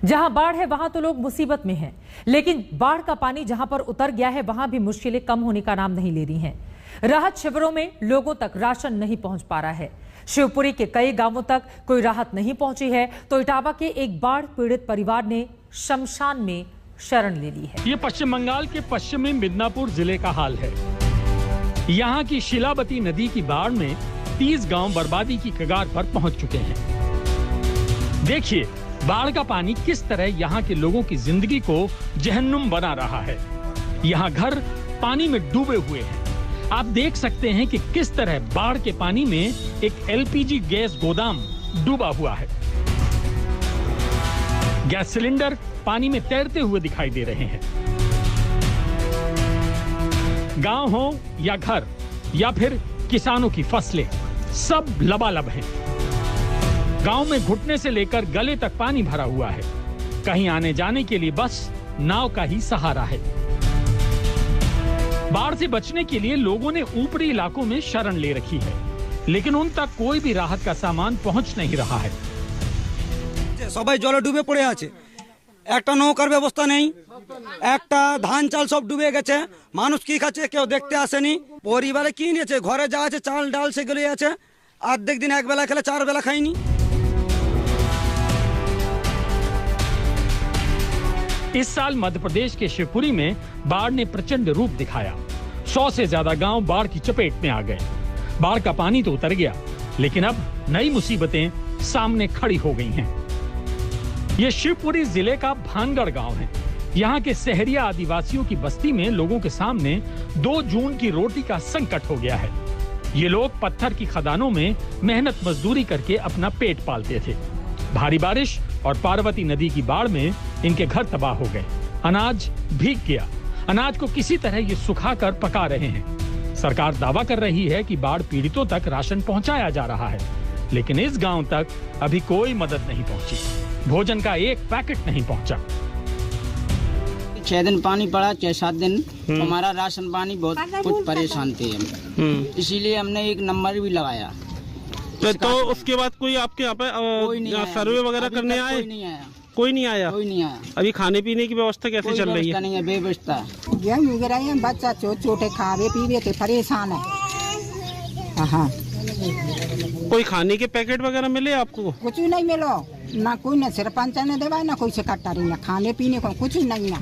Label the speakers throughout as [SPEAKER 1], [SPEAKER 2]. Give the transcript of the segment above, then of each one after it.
[SPEAKER 1] जहां बाढ़ है वहां तो लोग मुसीबत में हैं, लेकिन बाढ़ का पानी जहां पर उतर गया है वहां भी मुश्किलें कम होने का नाम नहीं ले रही हैं। राहत शिविरों में लोगों तक राशन नहीं पहुंच पा रहा है। शिवपुरी के कई गांवों तक कोई राहत नहीं पहुंची है तो इटावा के एक बाढ़ पीड़ित परिवार ने शमशान में शरण ले ली है।
[SPEAKER 2] ये पश्चिम बंगाल के पश्चिमी मिदनापुर जिले का हाल है। यहाँ की शिलावती नदी की बाढ़ में 30 गांव बर्बादी की कगार पर पहुंच चुके हैं। देखिए बाढ़ का पानी किस तरह यहाँ के लोगों की जिंदगी को जहन्नुम बना रहा है। यहाँ घर पानी में डूबे हुए हैं। आप देख सकते हैं कि किस तरह बाढ़ के पानी में एक एलपीजी गैस गोदाम डूबा हुआ है। गैस सिलेंडर पानी में तैरते हुए दिखाई दे रहे हैं। गांव हो या घर या फिर किसानों की फसलें, सब लबालब हैं। गांव में घुटने से लेकर गले तक पानी भरा हुआ है। कहीं आने जाने के लिए बस नाव का ही सहारा है। बाढ़ से बचने के लिए लोगों ने ऊपरी इलाकों में शरण ले रखी है, लेकिन उन तक कोई भी राहत का सामान पहुंच नहीं रहा है।
[SPEAKER 3] সবাই জলে ডুবে পড়ে আছে, একটা নৌকার ব্যবস্থা নেই, একটা ধান চাল সব ডুবে গেছে। মানুষ কি খাচ্ছে কেউ দেখতে আসেনি। পরিবারে কি নিয়েছে, ঘরে যা আছে চাল ডাল সেগুলোই আছে। অর্ধেক দিন এক বেলা খেলে 4 বেলা খাইনি।
[SPEAKER 2] इस साल मध्य प्रदेश के शिवपुरी में बाढ़ ने प्रचंड रूप दिखाया। 100 से ज्यादा गांव बाढ़ की चपेट में आ गए। बाढ़ का पानी तो उतर गया, लेकिन अब नई मुसीबतें सामने खड़ी हो गई हैं। ये शिवपुरी जिले का भानगढ़ गांव है। यहाँ के सहरिया आदिवासियों की बस्ती में लोगों के सामने 2 जून की रोटी का संकट हो गया है। ये लोग पत्थर की खदानों में मेहनत मजदूरी करके अपना पेट पालते थे। भारी बारिश और पार्वती नदी की बाढ़ में इनके घर तबाह हो गए। अनाज भीग गया। अनाज को किसी तरह ये सुखाकर पका रहे हैं। सरकार दावा कर रही है कि बाढ़ पीड़ितों तक राशन पहुंचाया जा रहा है, लेकिन इस गांव तक अभी कोई मदद नहीं पहुंची। भोजन का एक पैकेट नहीं पहुंचा।
[SPEAKER 4] 6 दिन पानी पड़ा, 6-7 दिन हमारा राशन पानी बहुत कुछ परेशान थे हम, इसीलिए हमने एक नंबर भी लगाया।
[SPEAKER 5] तो उसके बाद कोई आपके यहाँ पे सर्वे वगैरह करने आए?
[SPEAKER 4] कोई नहीं आया।
[SPEAKER 5] कोई नहीं आया?
[SPEAKER 4] कोई नहीं आया।
[SPEAKER 5] अभी खाने पीने की व्यवस्था कैसे चल रही है?
[SPEAKER 4] नहीं है, बेव्यवस्था।
[SPEAKER 6] गेहूँ वगैरह बच्चा छोटे खावे पीवे के परेशान है। हाँ,
[SPEAKER 5] कोई खाने के पैकेट वगैरह मिले आपको?
[SPEAKER 6] कुछ नहीं मिलो ना, कोई न सरपंच ने देवा ना कोई सेक्रेटरी ना, खाने पीने को कुछ नहीं है।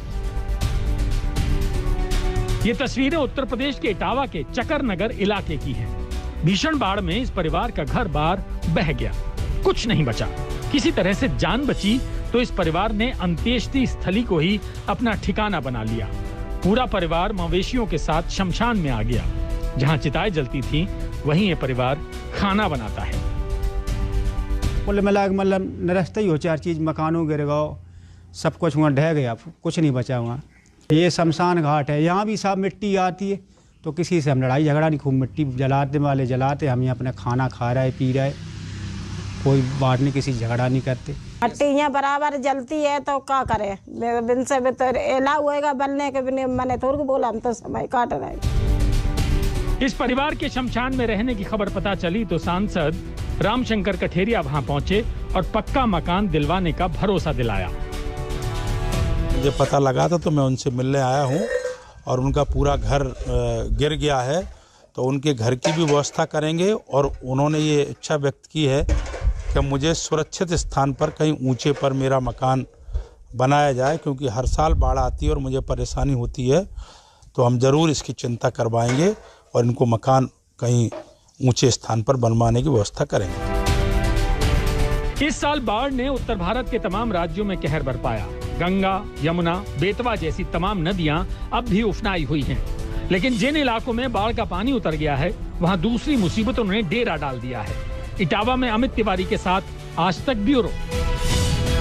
[SPEAKER 2] ये तस्वीरें उत्तर प्रदेश के इटावा के चकरनगर इलाके की हैं। भीषण बाढ़ में इस परिवार का घर बार बह गया, कुछ नहीं बचा। किसी तरह से जान बची तो इस परिवार ने अंत्येष्टि स्थली को ही अपना ठिकाना बना लिया। पूरा परिवार मवेशियों के साथ शमशान में आ गया। जहां चिताएं जलती थीं, वहीं ये परिवार खाना बनाता है।
[SPEAKER 7] कुल मिला मतलब नरस्ता ही हो, 4 चीज मकानों गिर गए, सब कुछ वहाँ ढह गया, कुछ नहीं बचा वहाँ। ये शमशान घाट है, यहाँ भी सब मिट्टी आती है, तो किसी से हम लड़ाई झगड़ा नहीं, खूब मिट्टी जलाते वाले जलाते, हम यहाँ अपना खाना खा रहे पी रहे, कोई बात नहीं, किसी झगड़ा नहीं करते।
[SPEAKER 8] मिट्टी यहाँ बराबर जलती है तो क्या करे, बिन से बेहतर एला होएगा बनने के बिना, मैंने थोड़ा बोला, हम तो समय काट रहे।
[SPEAKER 2] इस परिवार के शमशान में रहने की खबर पता चली तो सांसद रामशंकर कठेरिया वहां पहुंचे और पक्का मकान दिलवाने का भरोसा दिलाया।
[SPEAKER 9] मुझे पता लगा था तो मैं उनसे मिलने आया हूँ और उनका पूरा घर गिर गया है, तो उनके घर की भी व्यवस्था करेंगे। और उन्होंने ये इच्छा व्यक्त की है कि मुझे सुरक्षित स्थान पर कहीं ऊंचे पर मेरा मकान बनाया जाए, क्योंकि हर साल बाढ़ आती है और मुझे परेशानी होती है। तो हम ज़रूर इसकी चिंता करवाएंगे और इनको मकान कहीं ऊंचे स्थान पर बनवाने की व्यवस्था करेंगे।
[SPEAKER 2] इस साल बाढ़ ने उत्तर भारत के तमाम राज्यों में कहर बरपाया। गंगा, यमुना, बेतवा जैसी तमाम नदियां अब भी उफनाई हुई हैं। लेकिन जिन इलाकों में बाढ़ का पानी उतर गया है, वहां दूसरी मुसीबतों ने डेरा डाल दिया है। इटावा में अमित तिवारी के साथ आज तक ब्यूरो।